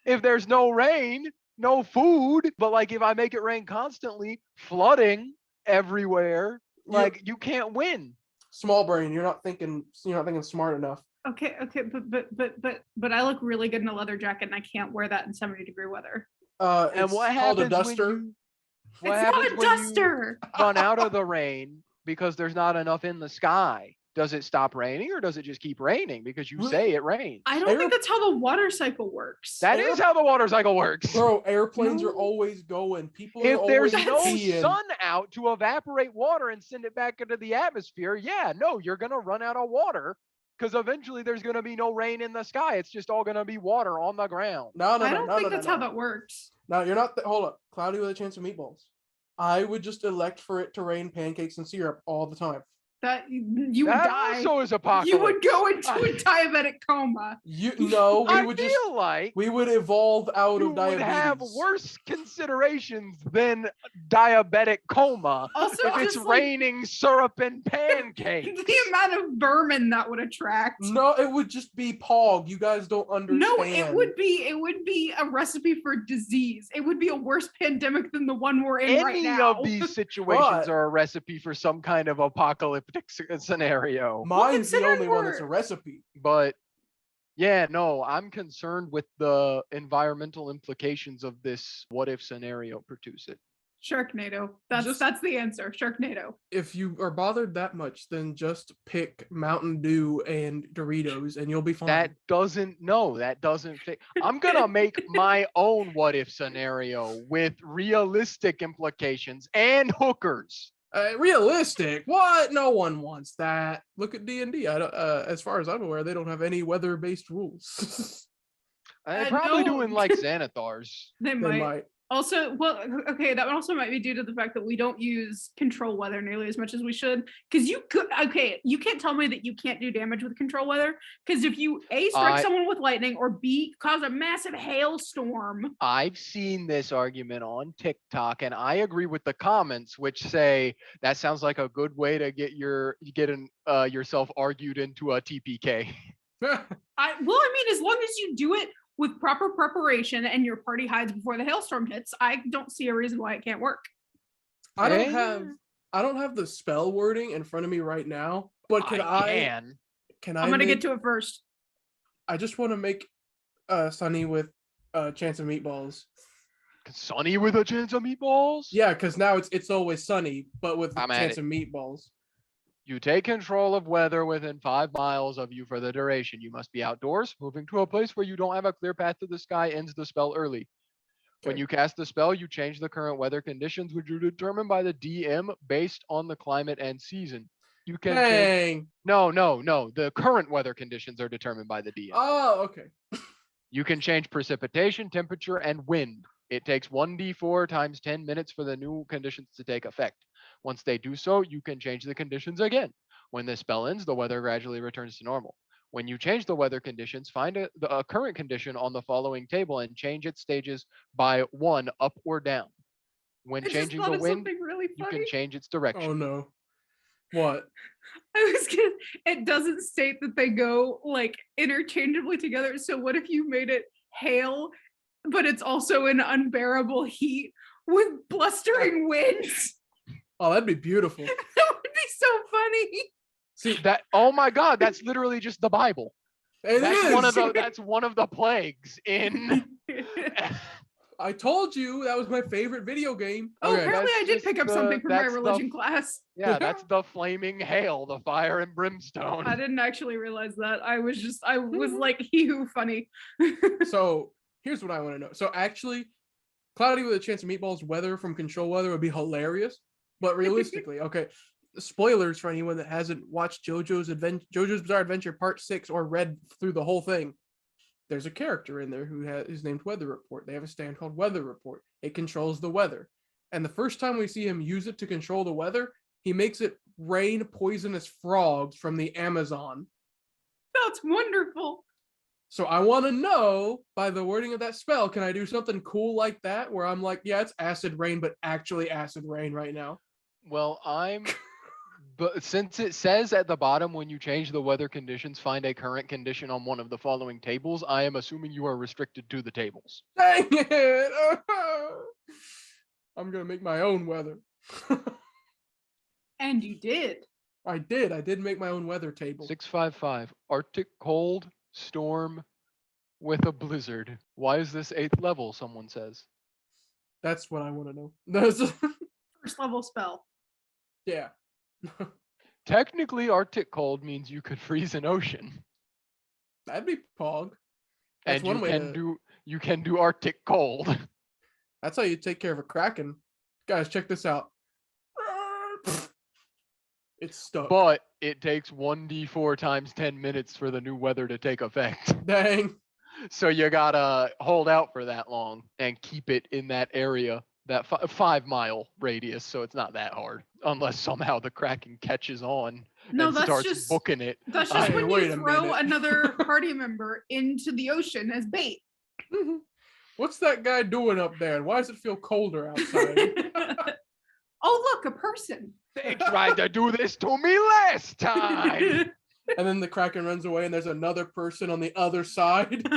If there's no rain, no food. But like if I make it rain constantly, flooding everywhere. Like you can't win. Small brain. You're not thinking smart enough. Okay, but I look really good in a leather jacket and I can't wear that in 70-degree weather. And what called happens a duster. What It's happens not a when you duster. run out of the rain because there's not enough in the sky? Does it stop raining or does it just keep raining because you say it rains? I don't think that's how the water cycle works. That is how the water cycle works. Bro, airplanes are No. always going. People are If there's always no peeing. sun out to evaporate water and send it back into the atmosphere, yeah, no, you're going to run out of water because eventually there's going to be no rain in the sky. It's just all going to be water on the ground. No, I don't think that's how that works. No, you're not. Hold up. Cloudy with a chance of meatballs. I would just elect for it to rain pancakes and syrup all the time. That you would That die. also is apocalypse. You would go into a diabetic coma. We I would feel like we would evolve out you of diabetes. would have worse considerations than diabetic coma Also, if it's just like raining syrup and pancakes. the amount of vermin that would attract. No, it would just be pog. You guys don't understand. No, it would be a recipe for disease. It would be a worse pandemic than the one we're in right Any now. of these situations But- are a recipe for some kind of apocalyptic scenario. Mine's the considering only one that's a we're- recipe. But yeah, no, I'm concerned with the environmental implications of this what if scenario. Produce it. Sharknado. That's the answer. Sharknado. If you are bothered that much, then just pick Mountain Dew and Doritos, and you'll be fine. That doesn't fit. I'm gonna make my own what if scenario with realistic implications and hookers. Realistic? What? No one wants that. Look at D&D. As far as I'm aware, they don't have any weather-based rules. They probably no. do in like Xanathars. They They might. might. Also, well, okay, that also might be due to the fact that we don't use control weather nearly as much as we should. Because you can't tell me that you can't do damage with control weather. Because if you A, strike someone with lightning, or B, cause a massive hailstorm. I've seen this argument on TikTok, and I agree with the comments, which say that sounds like a good way to get yourself argued into a TPK. I mean, as long as you do it with proper preparation and your party hides before the hailstorm hits, I don't see a reason why it can't work. I don't have the spell wording in front of me right now, but can I I'm gonna get to it first. I just want to make Sunny with a chance of meatballs. Sunny with a chance of meatballs? Yeah, because now it's always sunny, but with a I'm at chance it. of meatballs. You take control of weather within 5 miles of you for the duration. You must be outdoors. Moving to a place where you don't have a clear path to the sky ends the spell early. When Okay. you cast the spell, you change the current weather conditions, which are determined by the DM based on the climate and season. You can change. Dang. No. The current weather conditions are determined by the DM. Oh, okay. You can change precipitation, temperature, and wind. It takes 1d4 times 10 minutes for the new conditions to take effect. Once they do so, you can change the conditions again. When the spell ends, the weather gradually returns to normal. When you change the weather conditions, find a current condition on the following table and change its stages by 1 up or down. When I just changing thought the of wind, something really you funny. can change its Oh direction. no. What? It doesn't state that they go like interchangeably together. So what if you made it hail, but it's also an unbearable heat with blustering winds? Oh, that'd be beautiful. That would be so funny. See, That oh my god, that's literally just the Bible. it That's is. one of the plagues in I told you that was my favorite video game. Oh, Okay. apparently I That's did just pick up something from my that's the- religion class. Yeah, that's the flaming hail, the fire and brimstone. I didn't actually realize that. I was like, hee-hoo, funny. So here's what I want to know. So actually, Cloudy with a Chance of Meatballs weather from Control Weather would be hilarious. But realistically, okay, spoilers for anyone that hasn't watched JoJo's Bizarre Adventure Part 6 or read through the whole thing. There's a character in there who is named Weather Report. They have a stand called Weather Report. It controls the weather. And the first time we see him use it to control the weather, he makes it rain poisonous frogs from the Amazon. That's wonderful. So I want to know, by the wording of that spell, can I do something cool like that where I'm like, yeah, it's acid rain, but actually acid rain right now? Well, but since it says at the bottom when you change the weather conditions, find a current condition on one of the following tables, I am assuming you are restricted to the tables. Dang it! I'm going to make my own weather. And you did. I did make my own weather table. 655, Arctic cold, storm with a blizzard. Why is this 8th level, someone says? That's what I want to know. First level spell. Yeah. Technically, Arctic cold means you could freeze an ocean. That'd be Pog. That's And one way you can do Arctic cold. That's how you take care of a kraken. Guys, check this out. It's stuck. But it takes 1d4 times 10 minutes for the new weather to take effect. Dang. So you gotta hold out for that long and keep it in that area, that 5-mile radius. So it's not that hard, unless somehow the Kraken catches on No, and that's starts just booking it. that's just Hey, when wait you a throw minute. another party member into the ocean as bait. What's that guy doing up there? And why does it feel colder outside? Oh, look, a person. They tried to do this to me last time. And then the kraken runs away, and there's another person on the other side.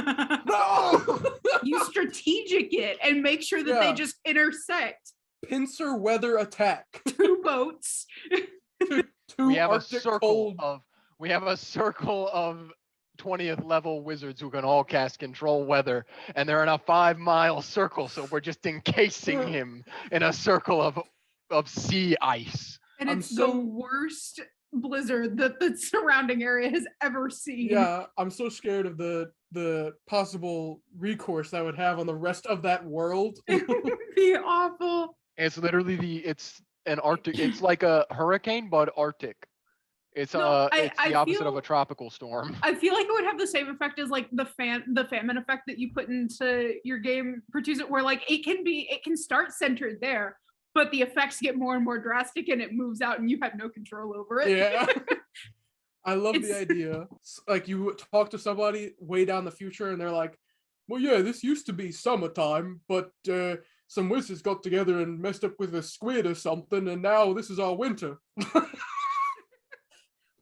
No! You strategic it and make sure that they Yeah. just intersect Pincer weather attack. two boats. Two we have Arctic a circle cold. of 20th level wizards who can all cast control weather, and they're in a 5-mile circle, so we're just encasing him in a circle of sea ice. And I'm it's the so- worst blizzard that the surrounding area has ever seen. Yeah, I'm so scared of the possible recourse that would have on the rest of that world. It would be awful. It's literally it's an Arctic. It's like a hurricane, but Arctic. It's No, it's I the opposite of feel- a tropical storm. I feel like it would have the same effect as like the famine effect that you put into your game produce it, where like it can start centered there, but the effects get more and more drastic and it moves out and you have no control over it. Yeah. I love the It's- idea. Like you talk to somebody way down the future and they're like, well, yeah, this used to be summertime, but some wizards got together and messed up with a squid or something, and now this is our winter.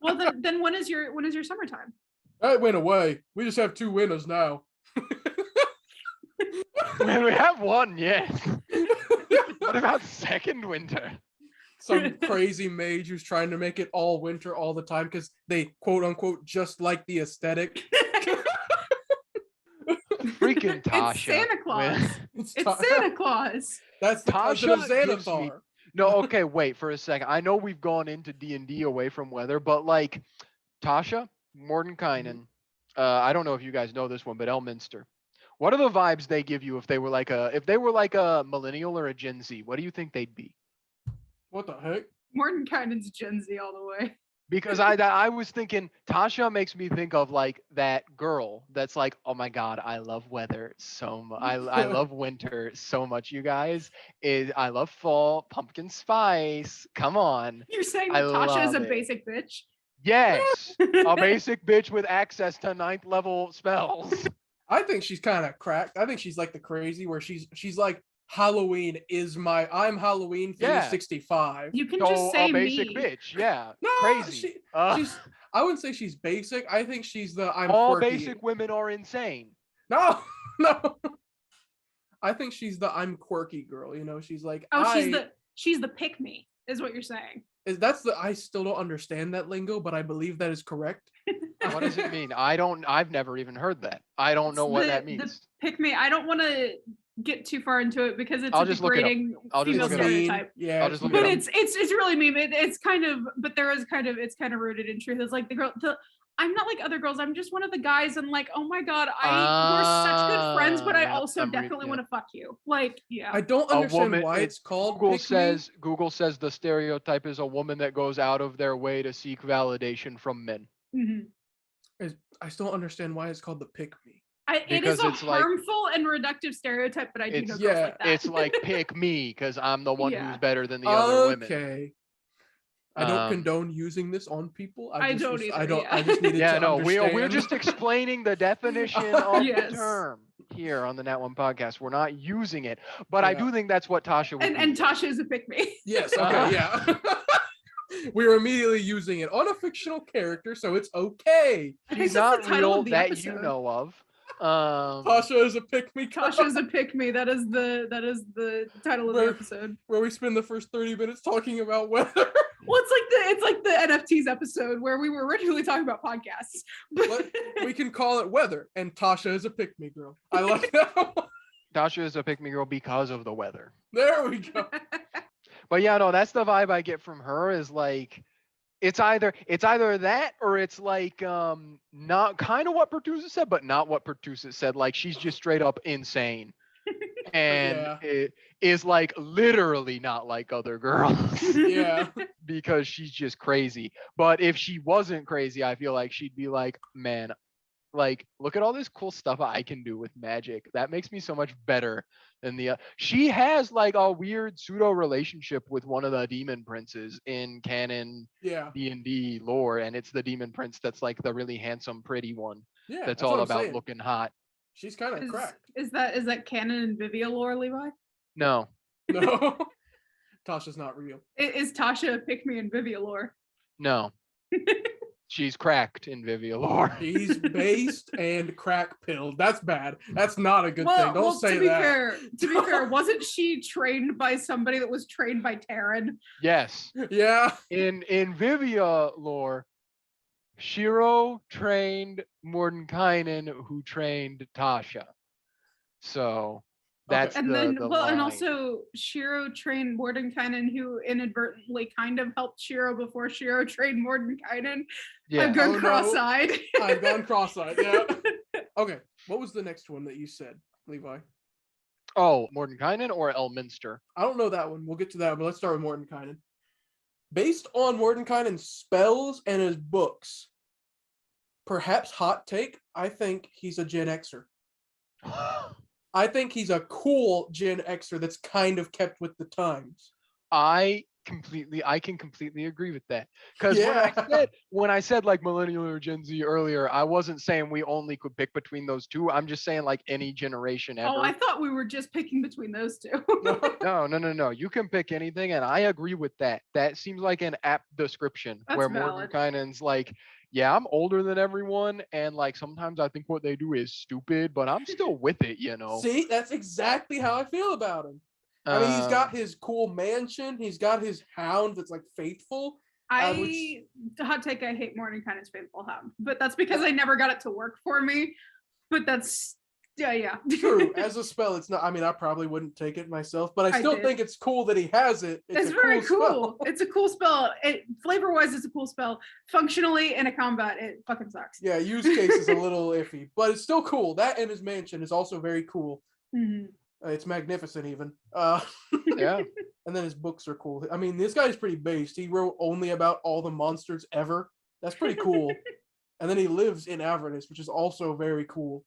Well, then when is your summertime? That went away. We just have 2 winters now. Man, we have one, yes. What about second winter? Some crazy mage who's trying to make it all winter all the time because they quote unquote just like the aesthetic. Freaking Tasha. It's Santa Claus. It's It's Santa Claus. That's the cousin of Tasha gives me Xanathar. No, okay, wait for a second. I know we've gone into D&D away from weather, but like Tasha, Mordenkainen, I don't know if you guys know this one, but Elminster. What are the vibes they give you if they were like a millennial or a Gen Z? What do you think they'd be? What the heck? Mordenkainen's Gen Z all the way. Because I was thinking Tasha makes me think of like that girl that's like, oh my god, I love weather so much. I love winter so much. You guys, I love fall, pumpkin spice. Come on, You're saying I that Tasha is love a it. basic bitch? Yes, a basic bitch with access to 9th level spells. I think she's kind of cracked. I think she's like the crazy where she's like Halloween is I'm Halloween Yeah. 365. You can So just say a basic me. bitch, yeah, No, crazy. she's I wouldn't say she's basic. I think she's the I'm all quirky. basic women are insane. No, no. I think she's the I'm quirky girl. You know, she's like She's the pick me, is what you're saying. I still don't understand that lingo, but I believe that is correct. What does it mean? I've never even heard that. I don't know what that means. The pick me. I don't want to get too far into it because it's I'll a just look it up. degrading I'll just female look it up. stereotype. Yeah, I'll just look But it up. it's really mean. It's kind of, but there is kind of, it's kind of rooted in truth. It's like I'm not like other girls. I'm just one of the guys, and like, oh my god, we're such good friends, but I Yeah, also definitely want to fuck you. Like, yeah. I don't understand why it's called. Google pick me. Google says the stereotype is a woman that goes out of their way to seek validation from men. Mm-hmm. I still don't understand why it's called the pick me. It is a harmful and reductive stereotype, but I do know girls like that. It's like pick me because I'm the one who's better than the other women. Okay. I don't condone using this on people. I don't either. I just needed to understand. We're just explaining the definition of the term here on the Nat One podcast. We're not using it, but I do think that's what Tasha would. And Tasha is a pick me. Yes. Okay. Yeah. We're immediately using it on a fictional character, so it's okay. She's not real that you know of. Tasha is a pick me. Tasha is a pick me. That is the title of the episode. Where we spend the first 30 minutes talking about weather. Well, it's like the NFTs episode where we were originally talking about podcasts. But we can call it weather, and Tasha is a pick me girl. I like that one. Tasha is a pick me girl because of the weather. There we go. But yeah, no, that's the vibe I get from her. Is like, it's either that or it's like not kind of what Pertusa said, but not what Pertusa said. Like she's just straight up insane. And it is like literally not like other girls. Yeah. Because she's just crazy. But if she wasn't crazy, I feel like she'd be like, man, like look at all this cool stuff I can do with magic. That makes me so much better than the she has like a weird pseudo relationship with one of the demon princes in canon D&D lore, and it's the demon prince that's like the really handsome pretty one. Yeah, that's all about looking hot. She's kind of cracked. Is that canon and Vivia lore, Levi? No. Tasha's not real. Is Tasha a pick me in Vivia lore? No. She's cracked in Vivia lore. She's based and crack pilled. That's bad. That's not a good thing. Don't say that. To be fair, wasn't she trained by somebody that was trained by Taryn? Yes. Yeah. In Vivia lore, Shiro trained Mordenkainen, who trained Tasha. So that's and the line. And also Shiro trained Mordenkainen, who inadvertently kind of helped Shiro before Shiro trained Mordenkainen. Yeah. I've gone cross-eyed. No. I've gone cross-eyed. Yeah. Okay. What was the next one that you said, Levi? Oh, Mordenkainen or Elminster? I don't know that one. We'll get to that, but let's start with Mordenkainen. Based on Mordenkainen's spells and his books, perhaps hot take, I think he's a Gen Xer. I think he's a cool Gen Xer that's kind of kept with the times. I can completely agree with that. Because when I said like millennial or Gen Z earlier, I wasn't saying we only could pick between those two. I'm just saying like any generation ever. Oh, I thought we were just picking between those two. No. You can pick anything, and I agree with that. That seems like an apt description. That's where Mordenkainen's like, yeah, I'm older than everyone, and like sometimes I think what they do is stupid, but I'm still with it, you know. See, that's exactly how I feel about him. I mean, he's got his cool mansion. He's got his hound that's like faithful. Hot take, I hate Mordenkainen's faithful hound, but that's because I never got it to work for me. But that's Yeah. True. As a spell, it's not. I mean, I probably wouldn't take it myself, but I still did. think it's cool that he has it. It's a very cool. cool. It's a cool spell. Flavor-wise, it's a cool spell. Functionally, in a combat, it fucking sucks. Yeah, use case is a little iffy, but it's still cool. That and his mansion is also very cool. Mm-hmm. It's magnificent, even. Yeah. And then his books are cool. I mean, this guy's pretty based. He wrote only about all the monsters ever. That's pretty cool. And then he lives in Avernus, which is also very cool.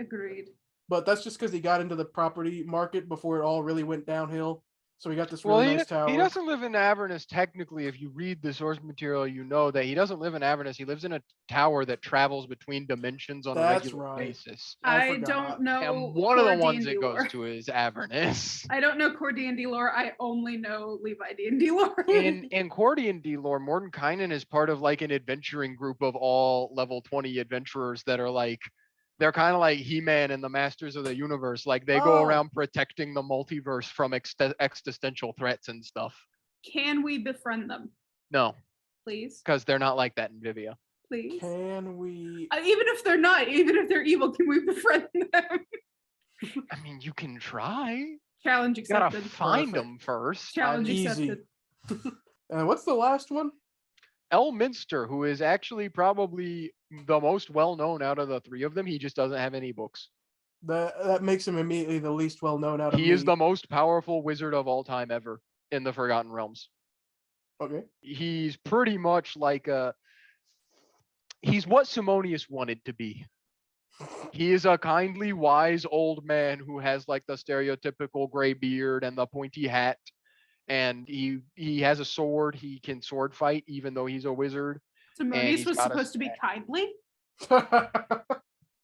Agreed. But that's just because he got into the property market before it all really went downhill. So he got this really nice tower. He doesn't live in Avernus technically. If you read the source material, you know that he doesn't live in Avernus. He lives in a tower that travels between dimensions on a regular basis. I don't know. And one of the ones it goes to is Avernus. I don't know core D&D lore. I only know Levi D&D lore. in core D&D lore, Mordenkainen is part of like an adventuring group of all level 20 adventurers that are like, they're kind of like He-Man and the Masters of the Universe. Like they go around protecting the multiverse from existential threats and stuff. Can we befriend them? No. Please? Because they're not like that in Vivia. Please? Can we? Even if they're not, even if they're evil, can we befriend them? I mean, you can try. Challenge accepted. You gotta find them first. Challenge accepted. What's the last one? Elminster, who is actually probably the most well-known out of the three of them. He just doesn't have any books. That makes him immediately the least well-known out of He is the most powerful wizard of all time ever in the Forgotten Realms. Okay. He's pretty much like he's what Simonius wanted to be. He is a kindly, wise old man who has like the stereotypical gray beard and the pointy hat. And he has a sword. He can sword fight, even though he's a wizard. Simonius was supposed to be kindly.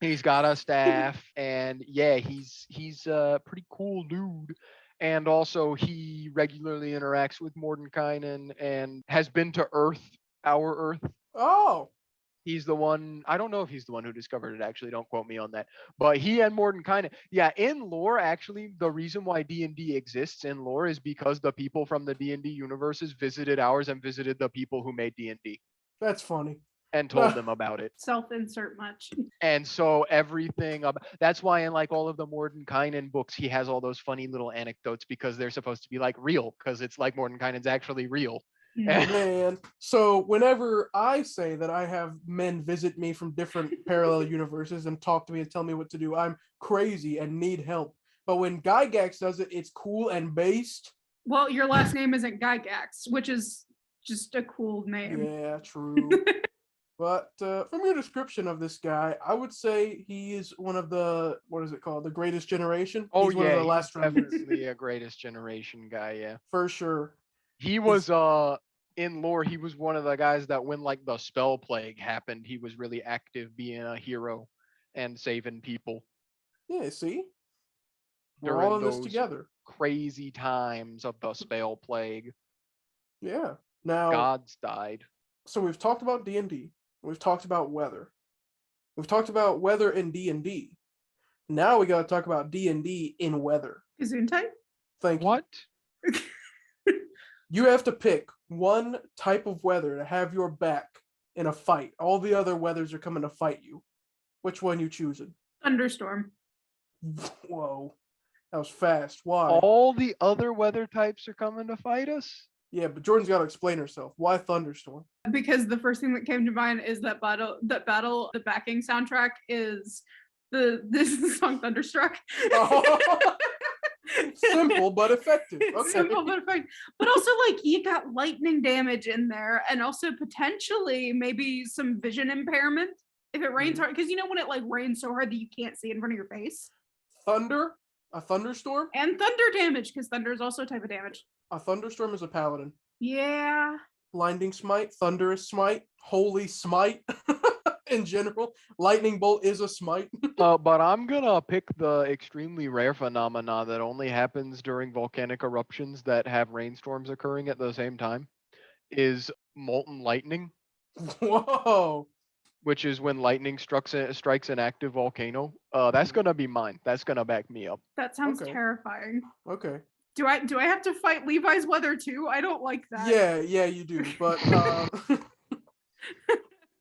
He's got a staff, and yeah, he's a pretty cool dude. And also, he regularly interacts with Mordenkainen and has been to Earth, our Earth. Oh. He's the one. I don't know if he's the one who discovered it. Actually, don't quote me on that. But he and Mordenkainen, yeah, in lore, actually, the reason why D&D exists in lore is because the people from the D&D universes visited ours and visited the people who made D&D. That's funny. And told them about it. Self-insert much. And so everything that's why in like all of the Mordenkainen books, he has all those funny little anecdotes because they're supposed to be like real, because it's like Mordenkainen's actually real. Man, so whenever I say that I have men visit me from different parallel universes and talk to me and tell me what to do, I'm crazy and need help. But when Gygax does it, it's cool and based. Well, your last name isn't Gygax, which is just a cool name. Yeah, true. But from your description of this guy, I would say he is one of the, what is it called? The greatest generation? Oh, he's one of the last definitely a greatest generation guy, yeah. For sure. He was in lore, he was one of the guys that when like the spell plague happened, he was really active being a hero and saving people. Yeah, see? We're all in this together. Crazy times of the spell plague. Yeah. Now gods died. So we've talked about D&D. We've talked about weather. We've talked about weather in D&D. Now we got to talk about D&D in weather. Gesundheit? Thank you. What? You have to pick one type of weather to have your back in a fight. All the other weathers are coming to fight you. Which one you choosing? Thunderstorm. Whoa. That was fast. Why? All the other weather types are coming to fight us? Yeah, but Jordan's got to explain herself. Why thunderstorm? Because the first thing that came to mind is the backing soundtrack is this song Thunderstruck. Oh. Simple but effective. Okay. Simple but effective. But also, like, you got lightning damage in there, and also potentially maybe some vision impairment if it rains hard. Because you know when it like rains so hard that you can't see in front of your face. Thunder, a thunderstorm, and thunder damage, because thunder is also a type of damage. A thunderstorm is a paladin. Yeah. Blinding smite, thunderous smite, holy smite. In general, lightning bolt is a smite. But I'm gonna pick the extremely rare phenomena that only happens during volcanic eruptions that have rainstorms occurring at the same time. Is molten lightning. Whoa. Which is when lightning strikes an active volcano. That's gonna be mine. That's gonna back me up. That sounds terrifying. Okay. Do I have to fight Levi's weather too? I don't like that. Yeah, you do. But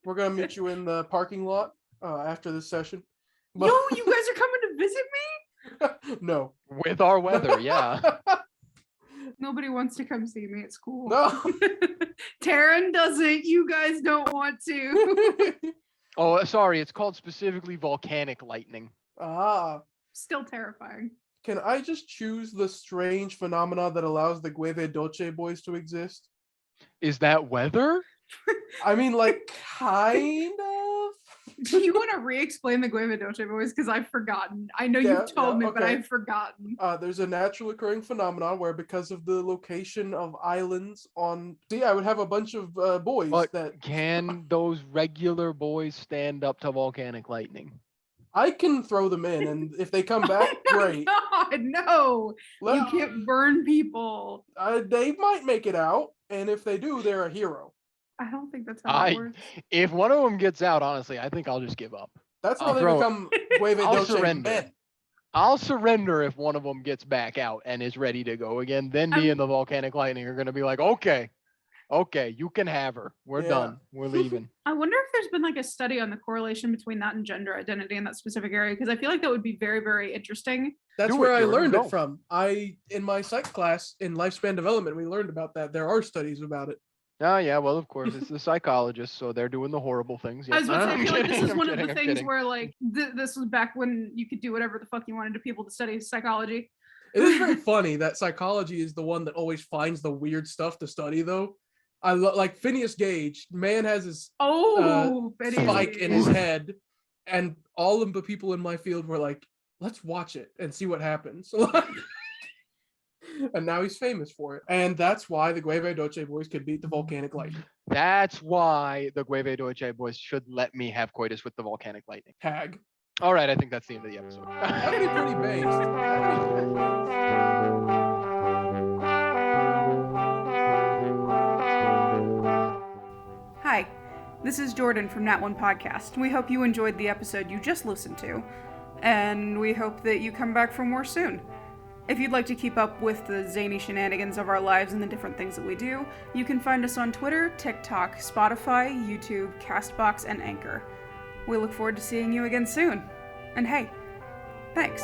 we're gonna meet you in the parking lot after this session. Yo, you guys are coming to visit No. With our weather, yeah. me? Nobody wants to come see me. It's cool. No. Taryn doesn't. You guys don't want to. Oh, sorry. It's called specifically volcanic lightning. Still terrifying. Can I just choose the strange phenomena that allows the Gueve Dolce boys to exist? Is that weather? I mean, like, kind of? Do you want to re-explain the Gueve Dolce boys? Because I've forgotten. I know you've told me, but okay. I've forgotten. There's a natural occurring phenomenon where, because of the location of islands on... See, I would have a bunch of boys But that... can those regular boys stand up to volcanic lightning? I can throw them in, and if they come back, great. God, no. Let- You can't burn people. They might make it out, and if they do, they're a hero. I don't think that's how it works. If one of them gets out, honestly, I think I'll just give up. That's how I'll they throw it. become Gueve I'll Dolce surrender. men. I'll surrender if one of them gets back out and is ready to go again. Then me and the volcanic lightning are going to be like, okay, you can have her. We're done. We're leaving. I wonder if there's been like a study on the correlation between that and gender identity in that specific area, because I feel like that would be very, very interesting. That's Do where it, I Jordan, learned go. it from. In my psych class in lifespan development, we learned about that. There are studies about it. Oh, yeah, well, of course, it's the psychologist, so they're doing the horrible things. I was about to say, I feel like this is I'm one of kidding, the I'm things kidding. where like this was back when you could do whatever the fuck you wanted to people to study psychology. It is very funny that psychology is the one that always finds the weird stuff to study, though. I like Phineas Gage. Man has his spike in his head, and all of the people in my field were like, "Let's watch it and see what happens." And now he's famous for it, and that's why the Gueve Dolce boys could beat the volcanic lightning. That's why the Gueve Dolce boys should let me have coitus with the volcanic lightning. Tag. All right, I think that's the end of the episode. That'd be pretty based. Hi, this is Jordan from Nat One Podcast. We hope you enjoyed the episode you just listened to, and we hope that you come back for more soon. If you'd like to keep up with the zany shenanigans of our lives and the different things that we do, you can find us on Twitter, TikTok, Spotify, YouTube, Castbox, and Anchor. We look forward to seeing you again soon. And hey, thanks.